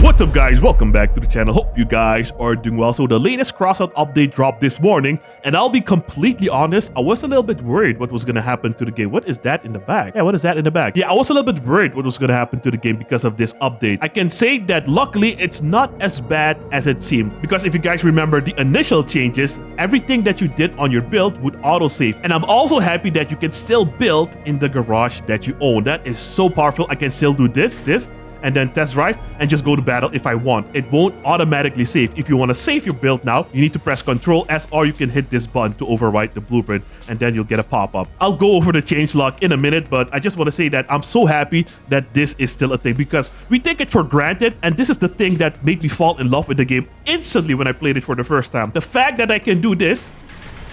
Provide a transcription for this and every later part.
What's up guys, welcome back to the channel. Hope you guys are doing well. So the latest Crossout update dropped this morning, and I'll be completely honest, I was a little bit worried what was gonna happen to the game. What is that in the bag? Yeah, what is that in the bag? Yeah, I was a little bit worried what was gonna happen to the game because of this update. I can say that luckily it's not as bad as it seemed, because if you guys remember the initial changes, everything that you did on your build would autosave. And I'm also happy that you can still build in the garage that you own. That is so powerful. I can still do this, and then test drive and just go to battle if I want. It won't automatically save. If you want to save your build now, you need to press Ctrl S, or you can hit this button to overwrite the blueprint, and then you'll get a pop-up. I'll go over the changelog in a minute, but I just want to say that I'm so happy that this is still a thing, because we take it for granted, and this is the thing that made me fall in love with the game instantly when I played it for the first time. The fact that I can do this,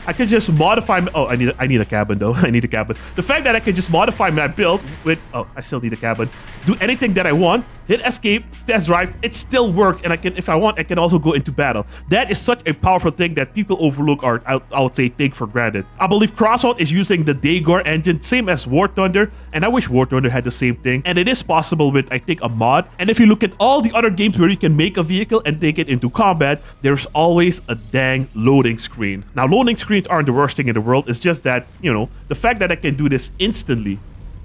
I can just modify my, oh, I need a cabin though. I need a cabin. The fact that I can just modify my build with, oh, I still need a cabin. Do anything that I want, hit escape, test drive, it still works, and I can, if I want, I can also go into battle. That is such a powerful thing that people overlook, or I would say take for granted. I believe Crossout is using the Daygor engine, same as War Thunder, and I wish War Thunder had the same thing. And it is possible with, I think, a mod. And if you look at all the other games where you can make a vehicle and take it into combat, there's always a dang loading screen. Now, loading screens aren't the worst thing in the world. It's just that, you know, the fact that I can do this instantly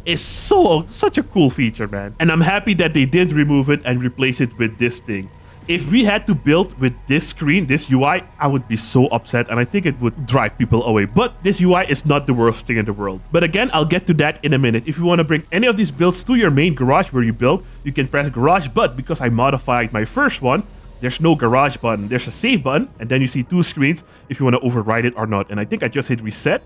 is such a cool feature, man. And I'm happy that they did remove it and replace it with this thing. If we had to build with this screen, this UI, I would be so upset, and I think it would drive people away. But this UI is not the worst thing in the world. But again, I'll get to that in a minute. If you want to bring any of these builds to your main garage where you build, you can press garage, but because I modified my first one, there's no garage button. There's a save button, and then you see two screens if you want to override it or not. And I think I just hit reset,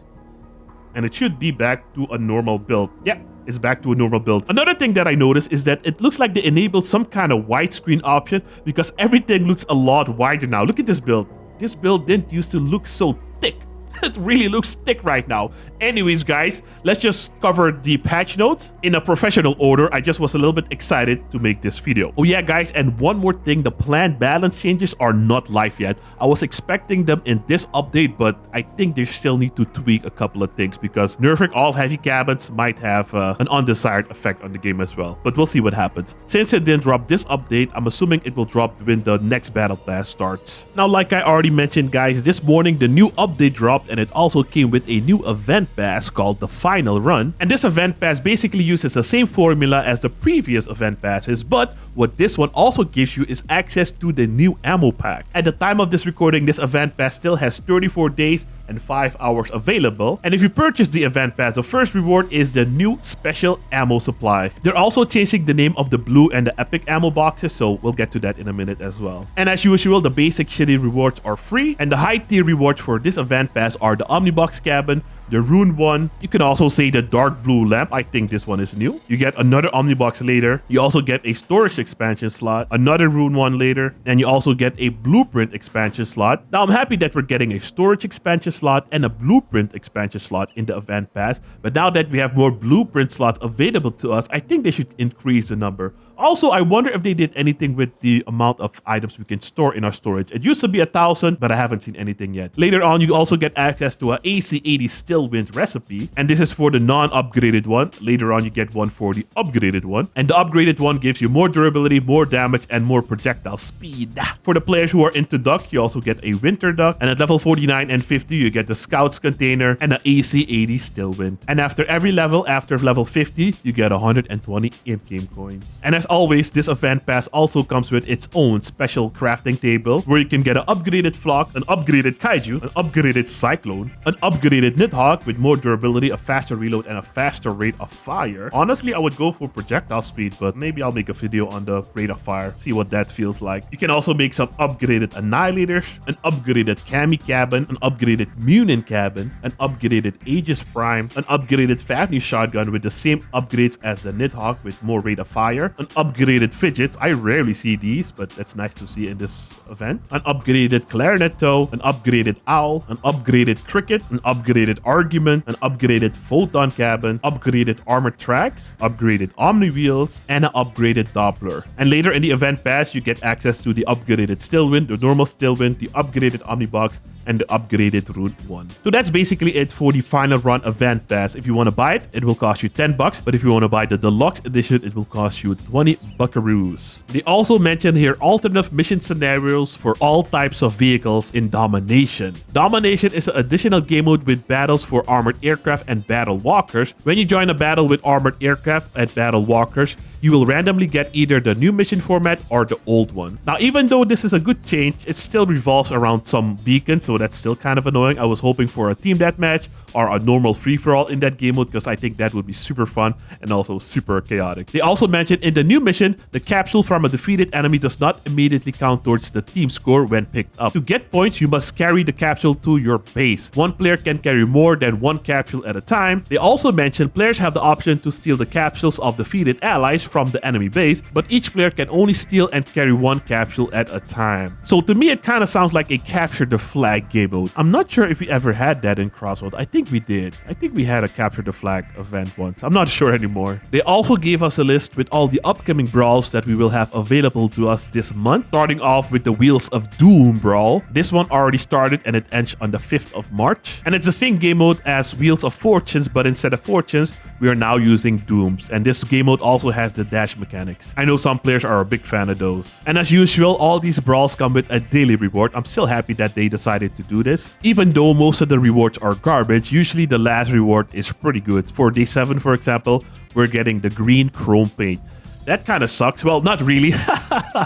and it should be back to a normal build. Yeah, it's back to a normal build. Another thing that I noticed is that it looks like they enabled some kind of widescreen option, because everything looks a lot wider now. Look at this build. This build didn't used to look so thick. It really looks thick right now. Anyways, guys, let's just cover the patch notes in a professional order. I just was a little bit excited to make this video. Oh yeah, guys, and one more thing, the planned balance changes are not live yet. I was expecting them in this update, but I think they still need to tweak a couple of things, because nerfing all heavy cabins might have an undesired effect on the game as well. But we'll see what happens. Since it didn't drop this update, I'm assuming it will drop when the next battle pass starts. Now, like I already mentioned, guys, this morning the new update dropped, and it also came with a new event pass called the Final Run. And this event pass basically uses the same formula as the previous event passes, but what this one also gives you is access to the new ammo pack. At the time of this recording, this event pass still has 34 days and 5 hours available. And if you purchase the event pass, the first reward is the new special ammo supply. They're also changing the name of the blue and the epic ammo boxes, so we'll get to that in a minute as well. And as usual, the basic shitty rewards are free, and the high tier rewards for this event pass are the Omnibox cabin, the Rune one. You can also say the dark blue lamp. I think this one is new. You get another Omnibox later. You also get a storage expansion slot, another Rune one later, and you also get a blueprint expansion slot. Now, I'm happy that we're getting a storage expansion slot and a blueprint expansion slot in the event pass. But now that we have more blueprint slots available to us, I think they should increase the number. Also, I wonder if they did anything with the amount of items we can store in our storage. It used to be 1,000, but I haven't seen anything yet. Later on, you also get access to an AC80 Stillwind recipe, and this is for the non-upgraded one. Later on, you get one for the upgraded one, and the upgraded one gives you more durability, more damage, and more projectile speed. For the players who are into duck, you also get a winter duck, and at level 49 and 50, you get the scouts container and an AC80 Stillwind. And after every level, after level 50, you get 120 in-game coins. And as always, this event pass also comes with its own special crafting table, where you can get an upgraded flock, an upgraded kaiju, an upgraded cyclone, an upgraded nidhogg with more durability, a faster reload, and a faster rate of fire. Honestly, I would go for projectile speed, but maybe I'll make a video on the rate of fire, see what that feels like. You can also make some upgraded annihilators, an upgraded Kami cabin, an upgraded Munin cabin, an upgraded Aegis Prime, an upgraded Fafnir shotgun with the same upgrades as the nidhogg with more rate of fire, an upgraded fidgets. I rarely see these, but that's nice to see in this event. An upgraded clarinet toe, an upgraded owl, an upgraded cricket, an upgraded argument, an upgraded photon cabin, upgraded armored tracks, upgraded omni wheels, and an upgraded doppler. And later in the event pass, you get access to the upgraded Stillwind, the normal Stillwind, the upgraded Omnibox, and the upgraded Rune 1. So that's basically it for the Final Run event pass. If you want to buy it, it will cost you $10, but if you want to buy the deluxe edition, it will cost you $20. 20 buckaroos. They also mention here alternative mission scenarios for all types of vehicles in Domination. Domination is an additional game mode with battles for armored aircraft and battle walkers. When you join a battle with armored aircraft and battle walkers, you will randomly get either the new mission format or the old one. Now, even though this is a good change, it still revolves around some beacons, so that's still kind of annoying. I was hoping for a team deathmatch or a normal free-for-all in that game mode because I think that would be super fun and also super chaotic. They also mentioned in the new mission, the capsule from a defeated enemy does not immediately count towards the team score when picked up. To get points, you must carry the capsule to your base. One player can carry more than one capsule at a time. They also mentioned players have the option to steal the capsules of defeated allies from the enemy base, but each player can only steal and carry one capsule at a time. So to me, it kind of sounds like a capture the flag game mode. I'm not sure if we ever had that in Crossout. I think we did. I think we had a capture the flag event once. I'm not sure anymore. They also gave us a list with all the upcoming brawls that we will have available to us this month, starting off with the Wheels of Doom brawl. This one already started and it ends on the 5th of March. And it's the same game mode as Wheels of Fortunes, but instead of fortunes, we are now using dooms. And this game mode also has the dash mechanics. I know some players are a big fan of those. And as usual, all these brawls come with a daily reward. I'm still happy that they decided to do this. Even though most of the rewards are garbage, usually the last reward is pretty good. For day 7, for example, we're getting the green chrome paint. That kind of sucks. Well, not really.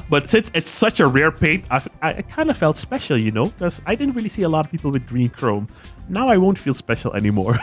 But since it's such a rare paint, I kind of felt special, you know, because I didn't really see a lot of people with green chrome. Now I won't feel special anymore.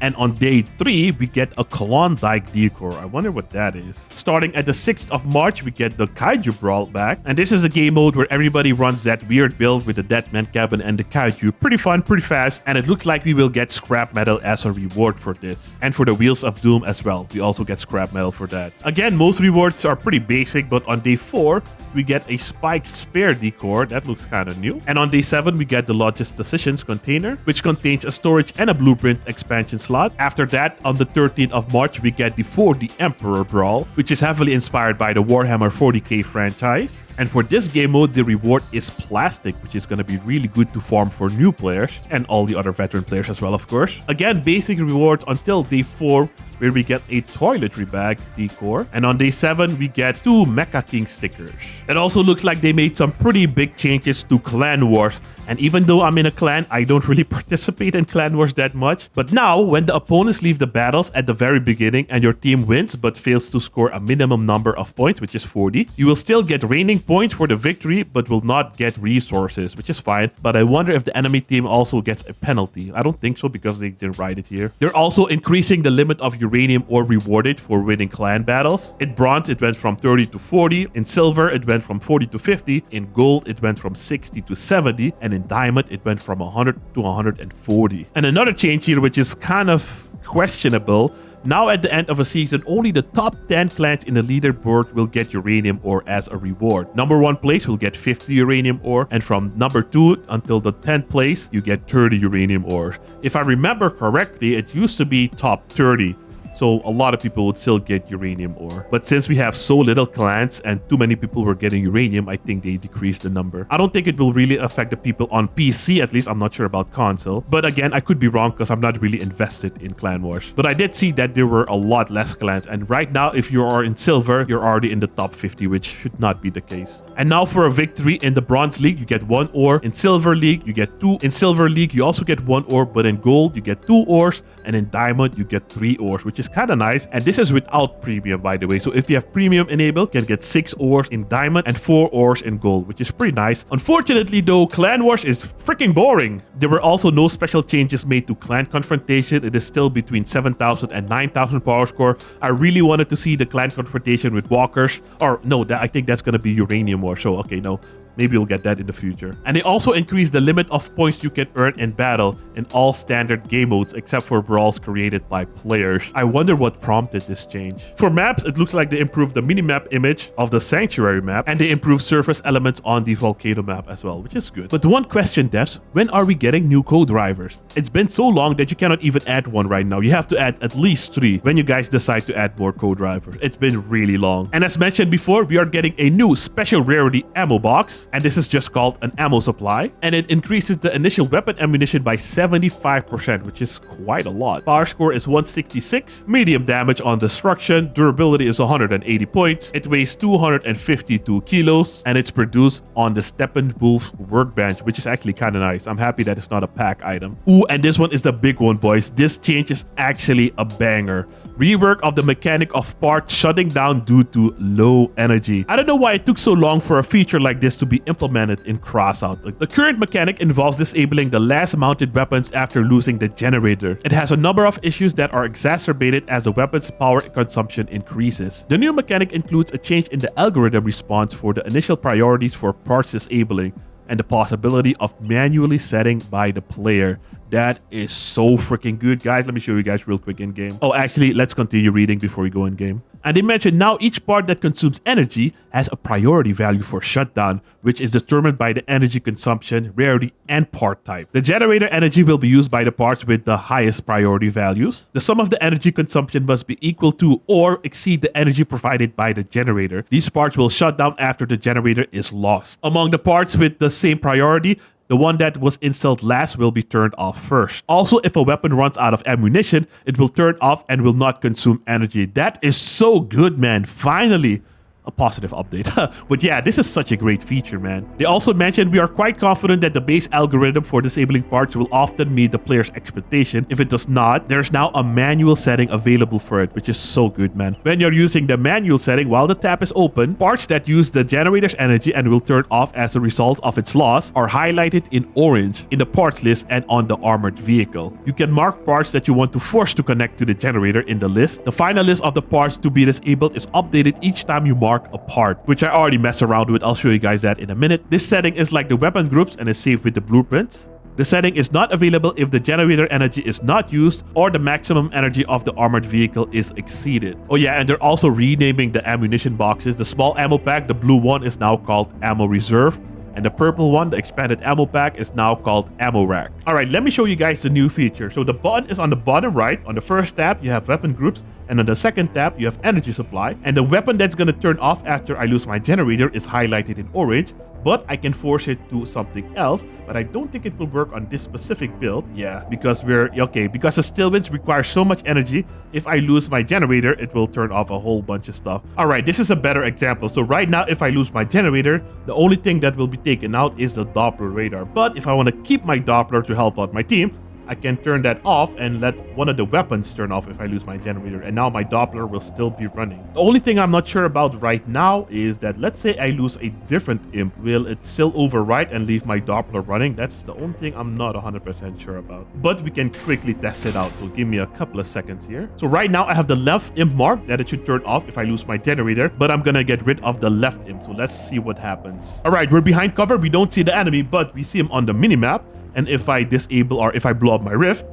And on day 3, we get a Klondike decor. I wonder what that is. Starting at the 6th of March, we get the Kaiju Brawl back. And this is a game mode where everybody runs that weird build with the Deadman Cabin and the Kaiju. Pretty fun, pretty fast. And it looks like we will get scrap metal as a reward for this. And for the Wheels of Doom as well. We also get scrap metal for that. Again, most rewards are pretty basic, but on day 4, we get a spiked spear decor. That looks kind of new. And on day 7, we get the Logisticians container, which contains a storage and a blueprint expansion slot. After that, on the 13th of March, we get the For the Emperor Brawl, which is heavily inspired by the Warhammer 40k franchise. And for this game mode, the reward is plastic, which is going to be really good to farm for new players and all the other veteran players as well, of course. Again, basic rewards until day 4, where we get a toiletry bag decor. And on day 7, we get 2 Mecha King stickers. It also looks like they made some pretty big changes to Clan Wars. And even though I'm in a clan, I don't really participate in Clan Wars that much. But now, when the opponents leave the battles at the very beginning and your team wins but fails to score a minimum number of points, which is 40, you will still get reigning points for the victory but will not get resources, which is fine. But I wonder if the enemy team also gets a penalty. I don't think so because they didn't write it here. They're also increasing the limit of uranium ore rewarded for winning clan battles. In bronze, it went from 30 to 40. In silver, it went from 40 to 50. In gold, it went from 60 to 70. And in diamond, it went from 100 to 140. And another change here, which is kind of questionable, now at the end of a season, only the top 10 clans in the leaderboard will get uranium ore as a reward. Number 1 place will get 50 uranium ore, and from number 2 until the 10th place, you get 30 uranium ore. If I remember correctly, it used to be top 30. So a lot of people would still get uranium ore. But since we have so little clans and too many people were getting uranium, I think they decreased the number. I don't think it will really affect the people on PC, at least. I'm not sure about console. But again, I could be wrong because I'm not really invested in Clan Wars. But I did see that there were a lot less clans. And right now, if you are in silver, you're already in the top 50, which should not be the case. And now for a victory in the Bronze League, you get 1 ore. In Silver League, you get 2. In Silver League, you also get 1 ore. But in Gold, you get 2 ores. And in Diamond, you get 3 ores, which is kind of nice. And this is without premium, by the way. So if you have premium enabled, you can get 6 ores in Diamond and 4 ores in Gold, which is pretty nice. Unfortunately though, Clan Wars is freaking boring. There were also no special changes made to Clan Confrontation. It is still between 7,000 and 9,000 power score. I really wanted to see the Clan Confrontation with Walkers. Or no, I think that's going to be Uranium War. So okay, no. Maybe we'll get that in the future. And they also increased the limit of points you can earn in battle in all standard game modes except for brawls created by players. I wonder what prompted this change. For maps, it looks like they improved the minimap image of the Sanctuary map and they improved surface elements on the Volcano map as well, which is good. But one question, devs, when are we getting new co-drivers? It's been so long that you cannot even add one right now. You have to add at least 3 when you guys decide to add more co-drivers. It's been really long. And as mentioned before, we are getting a new special rarity ammo box. kills. And this is just called an ammo supply. And it increases the initial weapon ammunition by 75%, which is quite a lot. Power score is 166, medium damage on destruction, durability is 180 points, it weighs 252 kilos, and it's produced on the Steppenwolf workbench, which is actually kind of nice. I'm happy that it's not a pack item. Ooh, and this one is the big one, boys. This change is actually a banger. Rework of the mechanic of parts shutting down due to low energy. I don't know why it took so long for a feature like this to be implemented in Crossout. Like, the current mechanic involves disabling the last mounted weapons after losing the generator. It has a number of issues that are exacerbated as the weapon's power consumption increases. The new mechanic includes a change in the algorithm response for the initial priorities for parts disabling, and the possibility of manually setting by the player. That is so freaking good, guys. Let me show you guys real quick in game. Oh, actually, let's continue reading before we go in game. And they mentioned now each part that consumes energy has a priority value for shutdown, which is determined by the energy consumption, rarity, and part type. The generator energy will be used by the parts with the highest priority values. The sum of the energy consumption must be equal to or exceed the energy provided by the generator. These parts will shut down after the generator is lost. Among the parts with the same priority, the one that was installed last will be turned off first. Also, if a weapon runs out of ammunition, it will turn off and will not consume energy. That is so good, man. Finally, a positive update. But yeah, this is such a great feature, man. They also mentioned we are quite confident that the base algorithm for disabling parts will often meet the player's expectation. If it does not, there's now a manual setting available for it, which is so good, man. When you're using the manual setting while the tab is open, parts that use the generator's energy and will turn off as a result of its loss are highlighted in orange in the parts list and on the armored vehicle. You can mark parts that you want to force to connect to the generator in the list. The final list of the parts to be disabled is updated each time you mark a part, which I already messed around with. I'll show you guys that in a minute. This setting is like the weapon groups and is saved with the blueprints. The setting is not available if the generator energy is not used or the maximum energy of the armored vehicle is exceeded. Oh yeah, and they're also renaming the ammunition boxes. The small ammo pack, the blue one, is now called Ammo Reserve. And the purple one, the expanded ammo pack, is now called Ammo Rack. All right, let me show you guys the new feature. So the button is on the bottom right. On the first tab, you have weapon groups. And on the second tab, you have energy supply. And the weapon that's going to turn off after I lose my generator is highlighted in orange. But I can force it to something else. But I don't think it will work on this specific build. Yeah, because because the still winds require so much energy. If I lose my generator, it will turn off a whole bunch of stuff. All right, this is a better example. So right now, if I lose my generator, the only thing that will be taken out is the Doppler radar. But if I want to keep my Doppler to help out my team, I can turn that off and let one of the weapons turn off if I lose my generator, and now my Doppler will still be running. The only thing I'm not sure about right now is that, let's say I lose a different imp, will it still overwrite and leave my Doppler running? That's the only thing I'm not 100% sure about. But we can quickly test it out, so give me a couple of seconds here. So right now I have the left imp marked that it should turn off if I lose my generator, but I'm gonna get rid of the left imp, so let's see what happens. All right, we're behind cover, we don't see the enemy, but we see him on the minimap. And if I disable or if I blow up my rift,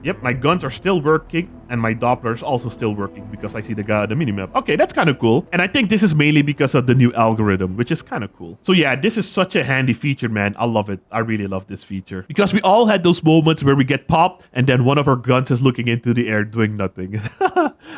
yep, my guns are still working and my Doppler is also still working because I see the guy on the minimap. Okay, that's kind of cool. And I think this is mainly because of the new algorithm, which is kind of cool. So yeah, this is such a handy feature, man. I love it. I really love this feature. Because we all had those moments where we get popped and then one of our guns is looking into the air doing nothing.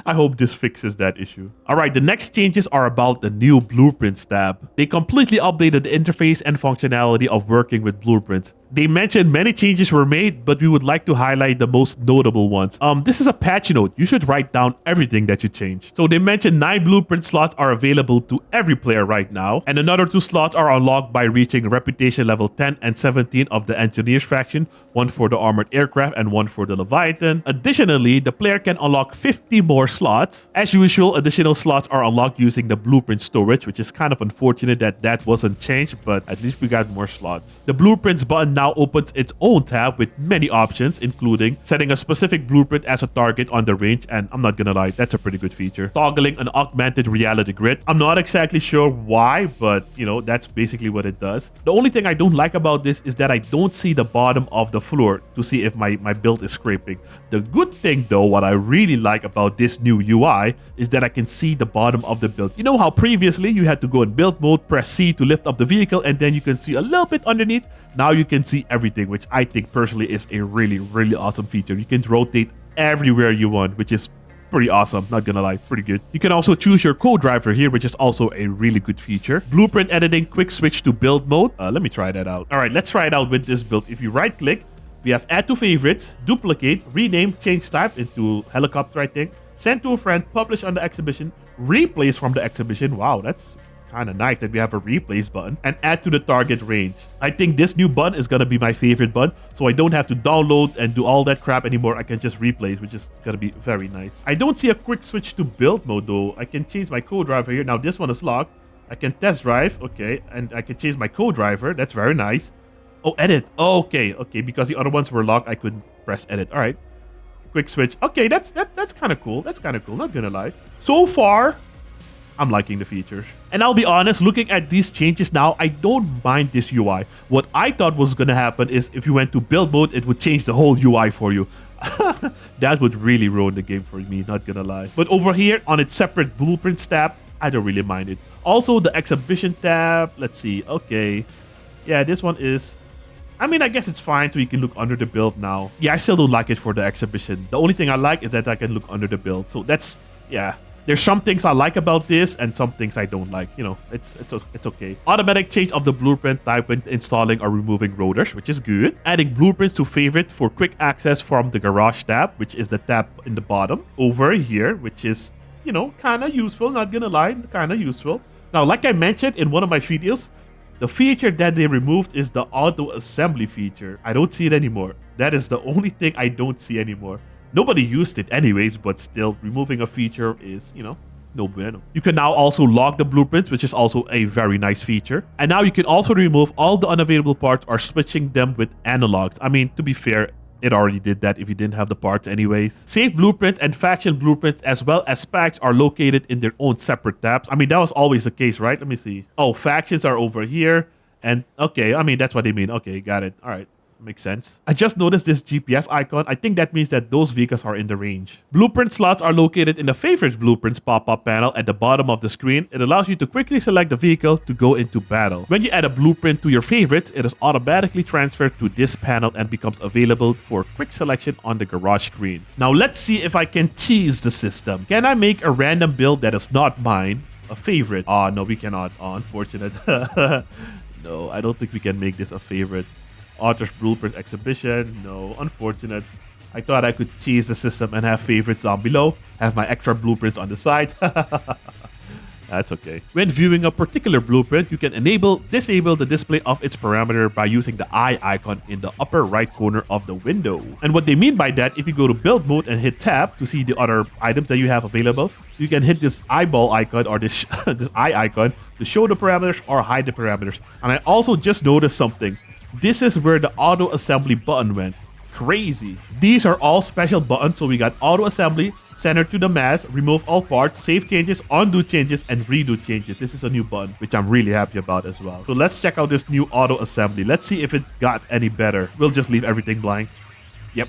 I hope this fixes that issue. All right, the next changes are about the new Blueprints tab. They completely updated the interface and functionality of working with blueprints. They mentioned many changes were made, but we would like to highlight the most notable ones. This is a patch note. You should write down everything that you changed. So they mentioned 9 blueprint slots are available to every player right now, and another 2 slots are unlocked by reaching reputation level 10 and 17 of the Engineers faction, 1 for the armored aircraft and 1 for the Leviathan. Additionally, the player can unlock 50 more slots. As usual, additional slots are unlocked using the blueprint storage, which is kind of unfortunate that that wasn't changed, but at least we got more slots. The blueprints button now opens its own tab with many options, including setting a specific blueprint as a target on the range, and I'm not gonna lie, that's a pretty good feature. Toggling an augmented reality grid. I'm not exactly sure why, but you know, that's basically what it does. The only thing I don't like about this is that I don't see the bottom of the floor to see if my build is scraping. The good thing though, what I really like about this new UI is that I can see the bottom of the build. You know how previously you had to go in build mode, press C to lift up the vehicle, and then you can see a little bit underneath? Now you can see everything, which I think personally is a really awesome feature. You can rotate everywhere you want, which is pretty awesome, not gonna lie, pretty good. You can also choose your co-driver here, which is also a really good feature. Blueprint editing, quick switch to build mode. Let me try that out. All right, let's try it out with this build. If you right click, we have add to favorites, duplicate, rename, change type into helicopter, I think, send to a friend, publish on the exhibition, replace from the exhibition. Wow, that's kind of nice that we have a replace button, and add to the target range. I think this new button is gonna be my favorite button, so I don't have to download and do all that crap anymore. I can just replace, which is gonna be very nice. I don't see a quick switch to build mode though. I can change my co-driver here. Now this one is locked. I can test drive, okay, and I can change my co-driver. That's very nice. Oh, edit. Oh, okay, because the other ones were locked, I couldn't press edit. All right, quick switch. Okay, that's kind of cool. That's kind of cool, not gonna lie. So far, I'm liking the features. And I'll be honest, looking at these changes now, I don't mind this UI. What I thought was gonna happen is if you went to build mode, it would change the whole UI for you. That would really ruin the game for me, not gonna lie. But over here on its separate blueprints tab, I don't really mind it. Also the exhibition tab, let's see, okay. Yeah, this one is, I mean, I guess it's fine so you can look under the build now. Yeah, I still don't like it for the exhibition. The only thing I like is that I can look under the build. So that's, yeah. There's some things I like about this and some things I don't like. You know, it's okay. Automatic change of the blueprint type when installing or removing rotors, which is good. Adding blueprints to favorite for quick access from the garage tab, which is the tab in the bottom. Over here, which is, you know, kind of useful, not gonna lie, kind of useful. Now, like I mentioned in one of my videos, the feature that they removed is the auto assembly feature. I don't see it anymore. That is the only thing I don't see anymore. Nobody used it anyways, but still, removing a feature is, you know, no bueno. You can now also log the blueprints, which is also a very nice feature. And now you can also remove all the unavailable parts or switching them with analogs. I mean, to be fair, it already did that if you didn't have the parts anyways. Save blueprints and faction blueprints as well as packs are located in their own separate tabs. I mean, that was always the case, right? Let me see. Oh, factions are over here. And okay, I mean, that's what they mean. Okay, got it. All right. Makes sense. I just noticed this GPS icon. I think that means that those vehicles are in the range. Blueprint slots are located in the favorites blueprints pop-up panel at the bottom of the screen. It allows you to quickly select the vehicle to go into battle. When you add a blueprint to your favorite, it is automatically transferred to this panel and becomes available for quick selection on the garage screen. Now let's see if I can cheese the system. Can I make a random build that is not mine a favorite? Oh, no, we cannot. Oh, unfortunate. No, I don't think we can make this a favorite. Author's Blueprint Exhibition. No, unfortunate. I thought I could cheese the system and have favorites down below. Have my extra blueprints on the side. That's okay. When viewing a particular blueprint, you can disable the display of its parameter by using the eye icon in the upper right corner of the window. And what they mean by that, if you go to build mode and hit tab to see the other items that you have available, you can hit this eyeball icon or this, this eye icon to show the parameters or hide the parameters. And I also just noticed something. This is where the auto assembly button went. Crazy. These are all special buttons. So we got auto assembly, center to the mass, remove all parts, save changes, undo changes, and redo changes. This is a new button, which I'm really happy about as well. So let's check out this new auto assembly. Let's see if it got any better. We'll just leave everything blank. Yep.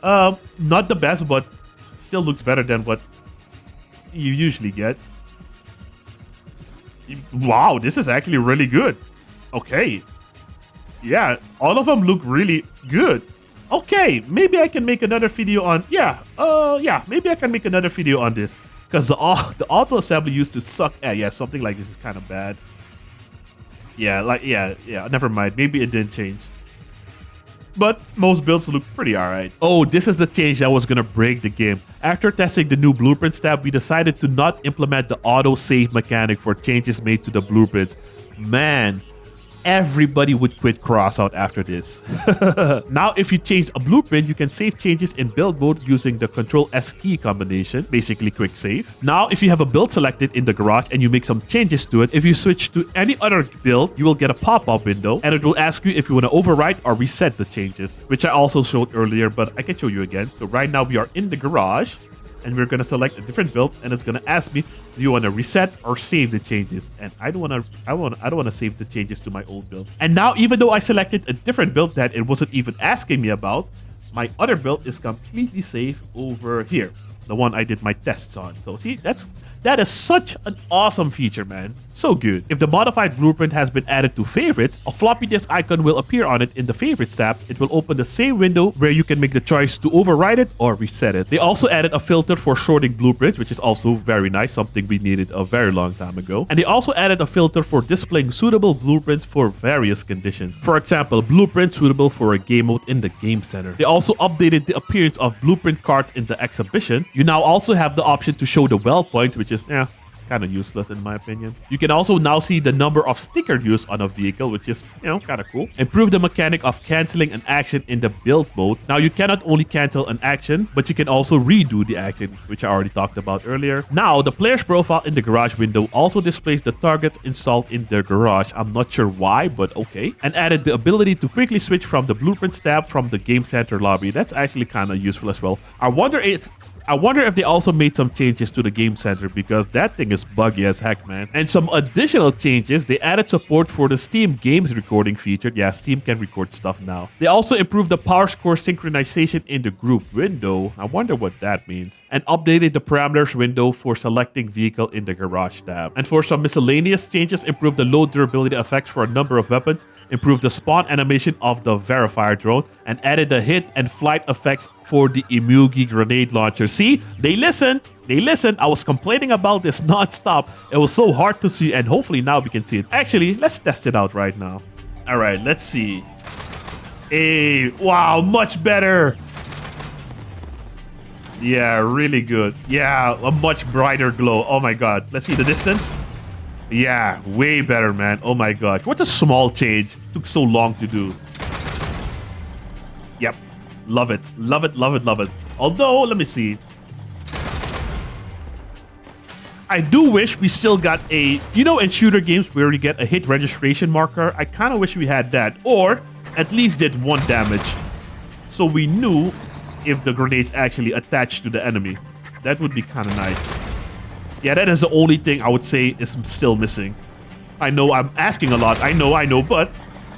Not the best, but still looks better than what you usually get. Wow, this is actually really good. Okay. Yeah, all of them look really good. Okay, maybe I can make another video on, maybe I can make another video on this. Because the auto assembly used to suck. Yeah, something like this is kind of bad. Yeah, never mind. Maybe it didn't change. But most builds look pretty alright. Oh, this is the change that was gonna break the game. After testing the new blueprints tab, we decided to not implement the auto save mechanic for changes made to the blueprints. Man, everybody would quit Crossout after this. Now, if you change a blueprint, you can save changes in build mode using the Ctrl+S key combination, basically quick save. Now, if you have a build selected in the garage and you make some changes to it, if you switch to any other build, you will get a pop-up window and it will ask you if you want to overwrite or reset the changes, which I also showed earlier, but I can show you again. So right now we are in the garage and we're gonna select a different build, and it's gonna ask me, do you want to reset or save the changes? And I don't want to save the changes to my old build. And now, even though I selected a different build that it wasn't even asking me about, my other build is completely safe over here. the one I did my tests on. So see, that is such an awesome feature, man. So good. If the modified blueprint has been added to favorites, a floppy disk icon will appear on it in the favorites tab. It will open the same window where you can make the choice to override it or reset it. They also added a filter for sorting blueprints, which is also very nice, something we needed a very long time ago. And they also added a filter for displaying suitable blueprints for various conditions. For example, blueprints suitable for a game mode in the game center. They also updated the appearance of blueprint cards in the exhibition. You now also have the option to show the well points, which is kind of useless in my opinion. You can also now see the number of sticker used on a vehicle, which is, kind of cool. Improve the mechanic of canceling an action in the build mode. Now you cannot only cancel an action, but you can also redo the action, which I already talked about earlier. Now the player's profile in the garage window also displays the targets installed in their garage. I'm not sure why, but okay. And added the ability to quickly switch from the blueprints tab from the game center lobby. That's actually kind of useful as well. I wonder if they also made some changes to the game center, because that thing is buggy as heck, man. And some additional changes, they added support for the Steam games recording feature. Yeah, Steam can record stuff now. They also improved the power score synchronization in the group window. I wonder what that means. And updated the parameters window for selecting vehicle in the garage tab. And for some miscellaneous changes, improved the low durability effects for a number of weapons, improved the spawn animation of the verifier drone, and added the hit and flight effects for the Imugi grenade launcher. See, they listened. I was complaining about this non-stop. It was so hard to see, and hopefully now we can see it. Actually, let's test it out right now. All right, let's see. Hey, wow, much better. Yeah, really good. Yeah, a much brighter glow. Oh my god. Let's see the distance. Yeah, way better, man. Oh my god. What a small change. Took so long to do. Yep. Love it. Love it, love it, love it. Although, let me see. I do wish we still got a, in shooter games where you get a hit registration marker, I kind of wish we had that. Or at least did 1 damage. So we knew if the grenades actually attached to the enemy. That would be kind of nice. Yeah, that is the only thing I would say is still missing. I know I'm asking a lot. I know, but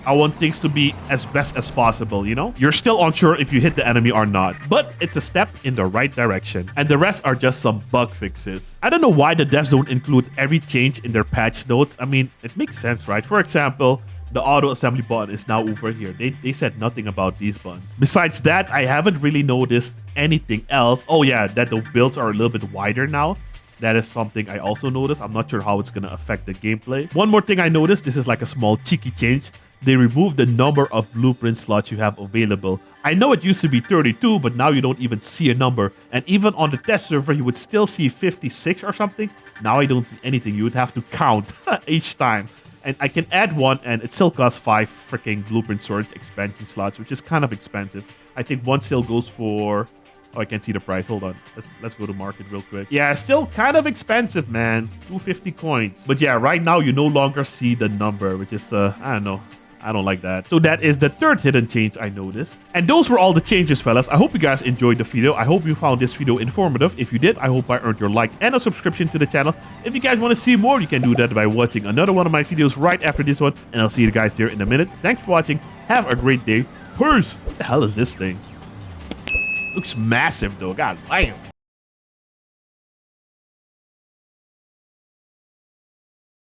I want things to be as best as possible, You're still unsure if you hit the enemy or not, but it's a step in the right direction. And the rest are just some bug fixes. I don't know why the devs don't include every change in their patch notes. I mean, it makes sense, right? For example, the auto assembly button is now over here. They said nothing about these buttons. Besides that, I haven't really noticed anything else. Oh yeah, that the builds are a little bit wider now. That is something I also noticed. I'm not sure how it's going to affect the gameplay. One more thing I noticed, this is like a small cheeky change. They removed the number of blueprint slots you have available. I know it used to be 32, but now you don't even see a number. And even on the test server, you would still see 56 or something. Now I don't see anything. You would have to count each time. And I can add one, and it still costs 5 freaking blueprint storage expansion slots, which is kind of expensive. I think one still goes for... Oh, I can't see the price. Hold on. Let's go to market real quick. Yeah, still kind of expensive, man. 250 coins. But yeah, right now you no longer see the number, which is, I don't know. I don't like that. So that is the 3rd hidden change I noticed. And those were all the changes, fellas. I hope you guys enjoyed the video. I hope you found this video informative. If you did, I hope I earned your like and a subscription to the channel. If you guys want to see more, you can do that by watching another one of my videos right after this one. And I'll see you guys there in a minute. Thanks for watching. Have a great day. Peace. What the hell is this thing? Looks massive though. God damn.